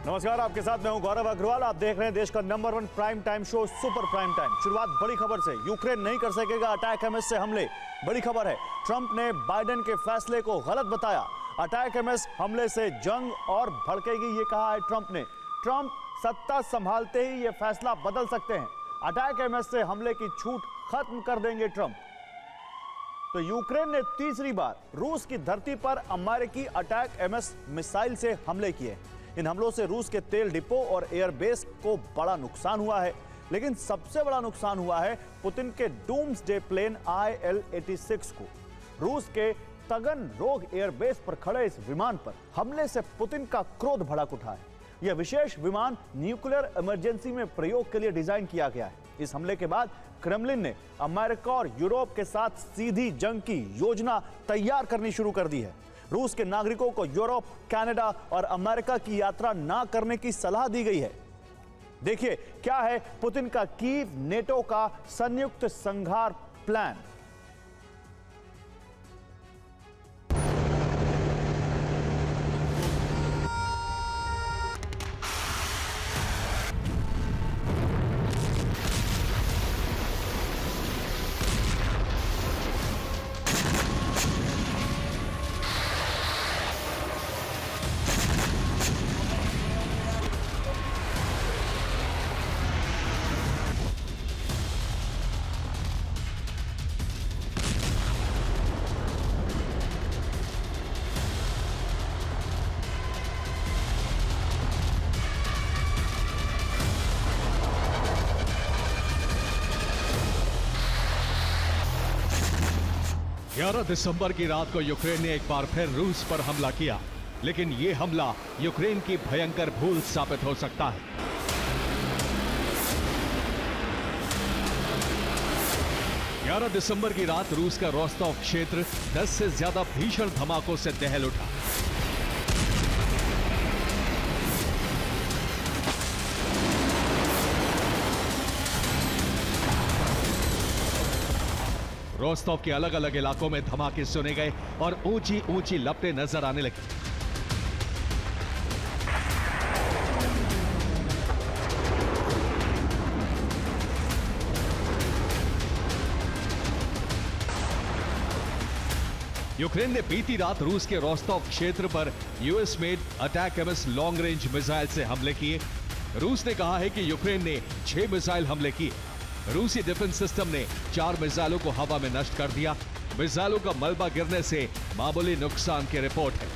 नमस्कार, आपके साथ मैं हूं गौरव अग्रवाल। आप देख रहे हैं देश का number 1 prime time show super prime time. शुरुआत बड़ी खबर से। यूक्रेन नहीं कर सकेगा अटैक एमएस से हमले। बड़ी खबर है, ट्रंप ने बाइडेन के फैसले को गलत बताया। अटैक एमएस हमले से जंग और भड़केगी, ये कहा है ट्रंप ने। ट्रंप सत्ता संभालते ही ये फैसला बदल सकते हैं। अटैक एमएस से हमले की छूट खत्म कर देंगे ट्रंप। तो यूक्रेन ने तीसरी बार रूस की धरती पर अमेरिकी अटैक एमएस मिसाइल से हमले किए। इन हमलों से रूस के तेल डिपो और एयरबेस को बड़ा नुकसान हुआ है, लेकिन सबसे बड़ा नुकसान हुआ है पुतिन के डूम्सडे प्लेन IL-86 को। रूस के तगनरोग एयरबेस पर खड़े इस विमान पर हमले से पुतिन का क्रोध भड़क उठा है। यह विशेष विमान न्यूक्लियर इमरजेंसी में प्रयोग के लिए डिजाइन किया गया है। इस हमले के बाद क्रेमलिन ने अमेरिका और यूरोप के साथ सीधी जंग की योजना तैयार करनी शुरू कर दी है। रूस के नागरिकों को यूरोप, कनाडा और अमेरिका की यात्रा ना करने की सलाह दी गई है। देखिए क्या है पुतिन का कीव नेटो का संयुक्त संघार प्लान। दिसंबर की रात को यूक्रेन ने एक बार फिर रूस पर हमला किया, लेकिन यह हमला यूक्रेन की भयंकर भूल साबित हो सकता है। 11 दिसंबर की रात रूस का रोस्तोव क्षेत्र 10 से ज्यादा भीषण धमाकों से दहल उठा। रोस्तोव के अलग अलग इलाकों में धमाके सुने गए और ऊंची ऊंची लपटें नजर आने लगी। यूक्रेन ने बीती रात रूस के रोस्तोव क्षेत्र पर US made attack MS long range missile से हमले किए। रूस ने कहा है कि यूक्रेन ने 6 मिसाइल हमले किए। रूसी डिफेंस सिस्टम ने 4 मिसाइलों को हवा में नष्ट कर दिया। मिसाइलों का मलबा गिरने से मामूली नुकसान की रिपोर्ट है।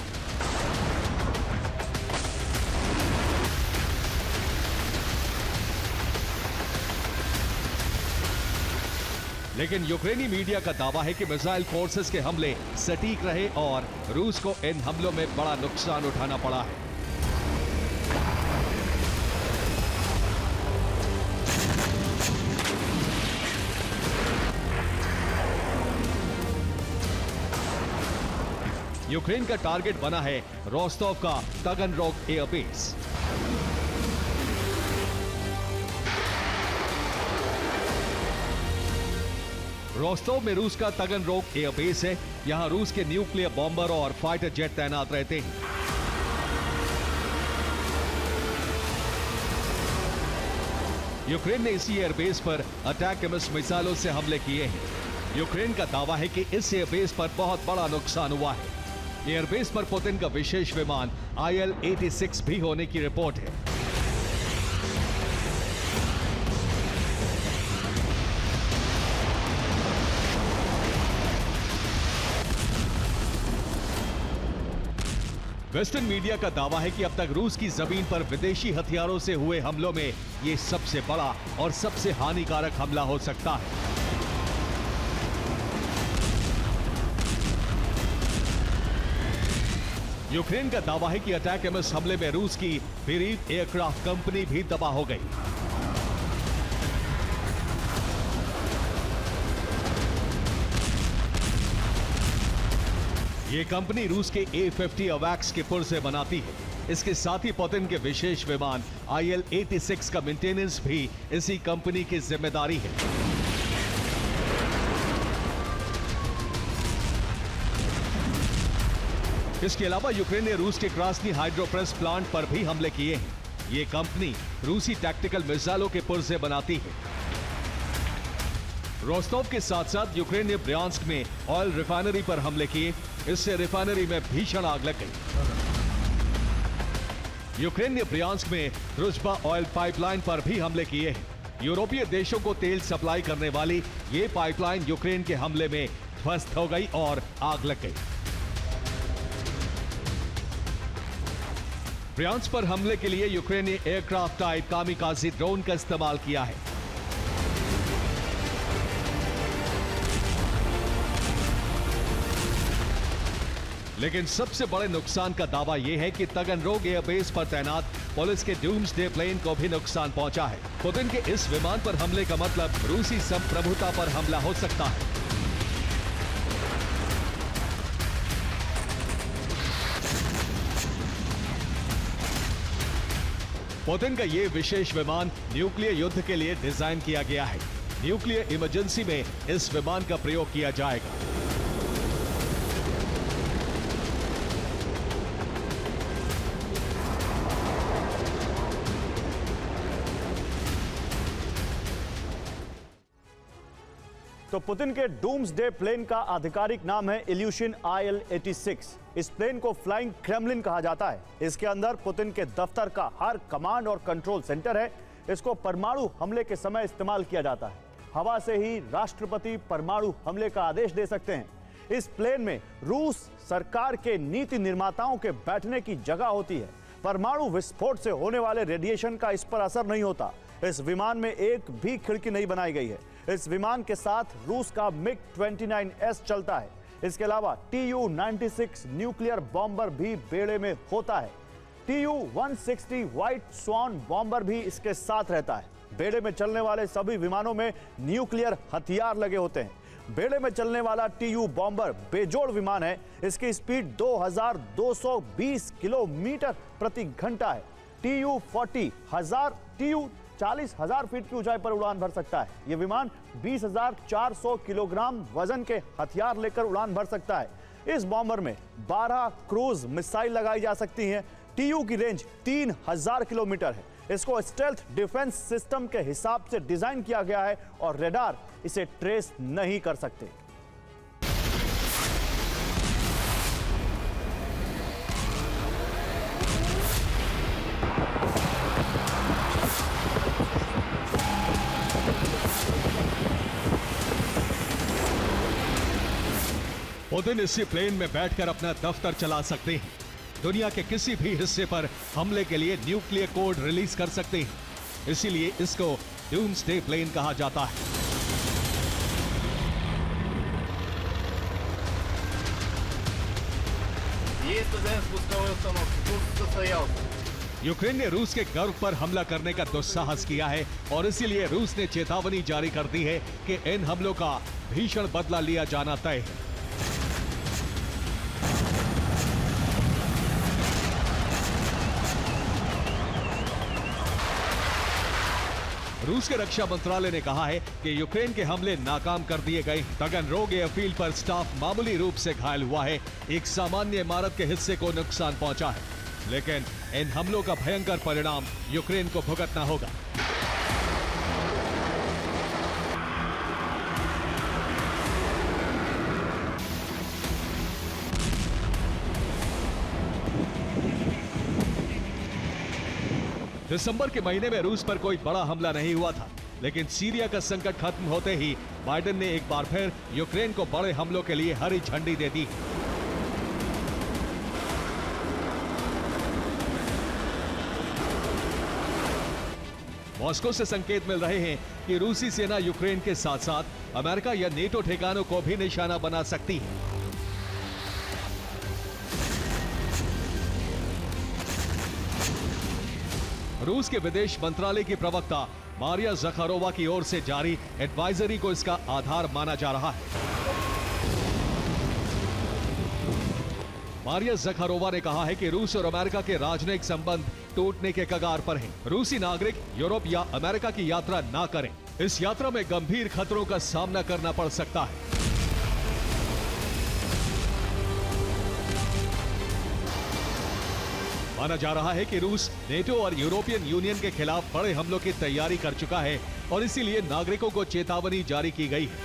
लेकिन यूक्रेनी मीडिया का दावा है कि मिसाइल फोर्सेस के हमले सटीक रहे और रूस को इन हमलों में बड़ा नुकसान उठाना पड़ा है। यूक्रेन का टारगेट बना है रोस्तोव का तगनरोग एयरबेस। रोस्तोव में रूस का तगनरोग एयरबेस है। यहां रूस के न्यूक्लियर बॉम्बर और फाइटर जेट तैनात रहते हैं। यूक्रेन ने इसी एयरबेस पर अटैक एमएस मिसाइलों से हमले किए हैं। यूक्रेन का दावा है कि इस एयरबेस पर बहुत बड़ा नुकसान हुआ है। एयरबेस पर पुतिन का विशेष विमान IL-86 भी होने की रिपोर्ट है। वेस्टर्न मीडिया का दावा है कि अब तक रूस की जमीन पर विदेशी हथियारों से हुए हमलों में यह सबसे बड़ा और सबसे हानिकारक हमला हो सकता है। यूक्रेन का दावा है कि अटैक एमएस हमले में रूस की बिरीव एयरक्राफ्ट कंपनी भी तबाह हो गई। ये कंपनी रूस के A-50 अवैक्स के पुर्जे बनाती है। इसके साथ ही पुतिन के विशेष विमान IL-86 का मेंटेनेंस भी इसी कंपनी की जिम्मेदारी है। इसके अलावा यूक्रेन ने रूस के क्रास्नी हाइड्रोप्रेस प्लांट पर भी हमले किए हैं। ये कंपनी रूसी टैक्टिकल मिसाइलों के पुर्जे बनाती है। रोस्टोव के साथ साथ यूक्रेन ने ब्रियांस्क में ऑयल रिफाइनरी पर हमले किए। इससे रिफाइनरी में भीषण आग लग गई। यूक्रेन ने ब्रियांस्क में रुजबा ऑयल पाइपलाइन पर भी हमले किए हैं। यूरोपीय देशों को तेल सप्लाई करने वाली ये पाइपलाइन यूक्रेन के हमले में ध्वस्त हो गई और आग लग गई। ब्रियांस्क पर हमले के लिए यूक्रेन ने एयरक्राफ्ट टाइप कामिकाज़ी ड्रोन का इस्तेमाल किया है। लेकिन सबसे बड़े नुकसान का दावा यह है कि तगनरोग एयरबेस पर तैनात पुलिस के डूम्सडे प्लेन को भी नुकसान पहुंचा है। पुतिन के इस विमान पर हमले का मतलब रूसी संप्रभुता पर हमला हो सकता है। पुतिन का यह विशेष विमान न्यूक्लियर युद्ध के लिए डिजाइन किया गया है। न्यूक्लियर इमरजेंसी में इस विमान का प्रयोग किया जाएगा। तो पुतिन के डूम्सडे प्लेन का आधिकारिक नाम है इल्यूशिन IL-86। इस प्लेन को फ्लाइंग क्रेमलिन कहा जाता है। इसके अंदर पुतिन के दफ्तर का हर कमांड और कंट्रोल सेंटर है। इसको परमाणु हमले के समय इस्तेमाल किया जाता है। हवा से ही राष्ट्रपति परमाणु हमले का आदेश दे सकते हैं। इस प्लेन में रूस सरकार के नीति निर्माताओं के बैठने की जगह होती है। परमाणु विस्फोट से होने वाले रेडिएशन का इस पर असर नहीं होता। इस विमान में एक भी खिड़की नहीं बनाई गई है। इस विमान के साथ रूस का MiG-29S चलता है। इसके अलावा Tu-96 न्यूक्लियर बॉम्बर भी बेड़े में होता है। Tu-160 व्हाइट स्वॉन बॉम्बर भी इसके साथ रहता है। बेड़े में चलने वाले सभी विमानों में न्यूक्लियर हथियार लगे होते हैं। बेड़े में चलने वाला Tu बॉम्बर बेजोड़ विमान है। इसकी स्पीड 2220 किलोमीटर प्रति घंटा है। Tu-40,000 फीट की ऊंचाई पर उड़ान भर सकता है। यह विमान 20,400 किलोग्राम वजन के हथियार लेकर उड़ान भर सकता है। इस बॉम्बर में 12 क्रूज मिसाइल लगाई जा सकती हैं। Tu की रेंज 3000 किलोमीटर है। इसको स्टेल्थ डिफेंस सिस्टम के हिसाब से डिजाइन किया गया है और रेडार इसे ट्रेस नहीं कर सकते। पुतिन इसी प्लेन में बैठकर अपना दफ्तर चला सकते हैं। दुनिया के किसी भी हिस्से पर हमले के लिए न्यूक्लियर कोड रिलीज कर सकते हैं। इसीलिए इसको डूम्सडे प्लेन कहा जाता है। यूक्रेन ने रूस के गर्व पर हमला करने का दुस्साहस किया है और इसीलिए रूस ने चेतावनी जारी कर दी है कि इन हमलों का भीषण बदला लिया जाना तय है। रूस के रक्षा मंत्रालय ने कहा है कि यूक्रेन के हमले नाकाम कर दिए गए। तगनरोग एयरफील्ड पर स्टाफ मामूली रूप से घायल हुआ है। एक सामान्य इमारत के हिस्से को नुकसान पहुंचा है, लेकिन इन हमलों का भयंकर परिणाम यूक्रेन को भुगतना होगा। दिसंबर के महीने में रूस पर कोई बड़ा हमला नहीं हुआ था, लेकिन सीरिया का संकट खत्म होते ही बाइडेन ने एक बार फिर यूक्रेन को बड़े हमलों के लिए हरी झंडी दे दी। मॉस्को से संकेत मिल रहे हैं कि रूसी सेना यूक्रेन के साथ साथ अमेरिका या नेटो ठिकानों को भी निशाना बना सकती है। रूस के विदेश मंत्रालय की प्रवक्ता मारिया ज़खारोवा की ओर से जारी एडवाइजरी को इसका आधार माना जा रहा है। मारिया ज़खारोवा ने कहा है कि रूस और अमेरिका के राजनयिक संबंध टूटने के कगार पर हैं। रूसी नागरिक यूरोप या अमेरिका की यात्रा ना करें। इस यात्रा में गंभीर खतरों का सामना करना पड़ सकता है। माना जा रहा है कि रूस नेटो और यूरोपियन यूनियन के खिलाफ बड़े हमलों की तैयारी कर चुका है और इसीलिए नागरिकों को चेतावनी जारी की गई है।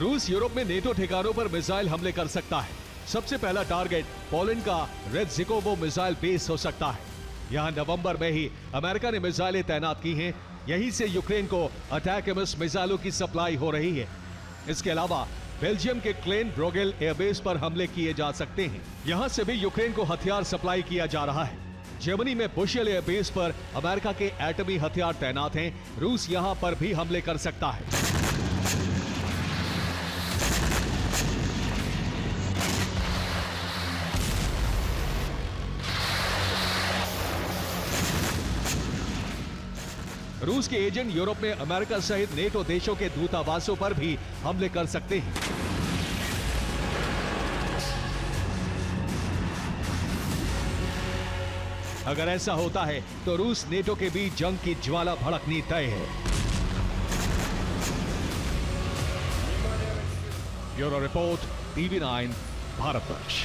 रूस यूरोप में नेटो ठिकानों पर मिसाइल हमले कर सकता है। सबसे पहला टारगेट पोलैंड का रेडजिकोवो मिसाइल बेस हो सकता है। यहां नवंबर में ही अमेरिका ने मिसाइलें तैनात की हैं। यहीं से यूक्रेन को अटैकम्स मिसाइलों की सप्लाई हो रही है। इसके अलावा बेल्जियम के क्लेन ब्रोगेल एयरबेस पर हमले किए जा सकते हैं। यहां से भी यूक्रेन को हथियार सप्लाई किया जा रहा है। जर्मनी में बुशेल एयरबेस पर अमेरिका के एटमी हथियार तैनात हैं। रूस यहां पर भी हमले कर सकता है। रूस के एजेंट यूरोप में अमेरिका सहित नेटो देशों के दूतावासों पर भी हमले कर सकते हैं। अगर ऐसा होता है तो रूस नेटो के बीच जंग की ज्वाला भड़कनी तय है। Bureau report, TV9 Bharatvarsh.